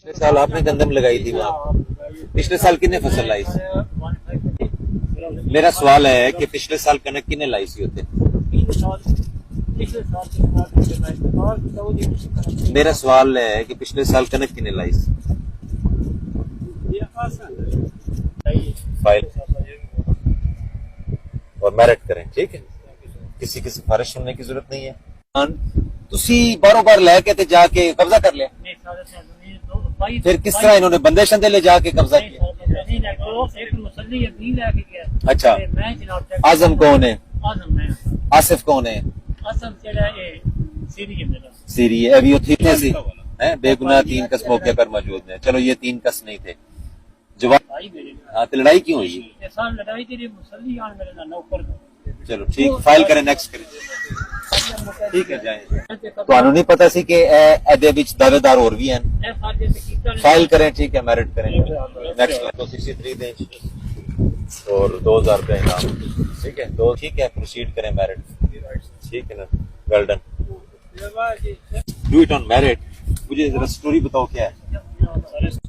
पिछले साल आपने गंदम लगाई थी वहाँ, पिछले साल कितने फसल लाई थी? मेरा सवाल है कि पिछले साल कनक कितने लाई सी होते? मेरा सवाल है कि पिछले साल कनक कितने लाई सी? फाइल और मेरिट करें, ठीक है? किसी की सिफारिश सुनने की जरूरत नहीं है। तुसी बारों बार लेके ते जाके कब्जा कर लिया, फिर किस तरह इन्होंने बंदे शंदे ले जाके कब्जा किया? अच्छा, आजम कौन है? आसिफ कौन है? सीरी है। अभी कितने सी है बेगुनाह 3 कस मौके पर मौजूद है। चलो ये 3 कस नहीं थे, जवाब हाँ तो लड़ाई क्यों हुई? चलो ठीक, फाइल करें, नेक्स्ट करें, ठीक है जाए। तो नहीं पता सी कि एदे विच दावेदार और भी हैं, फाइल करें, ठीक है, मेरिट करें, नेक्स्ट। तो 63 दें और 2000 रुपये इनाम, ठीक है, तो ठीक है, प्रोसीड करें मेरिट, ठीक है ना, well done. Do it on merit. मुझे जरा स्टोरी बताओ क्या है?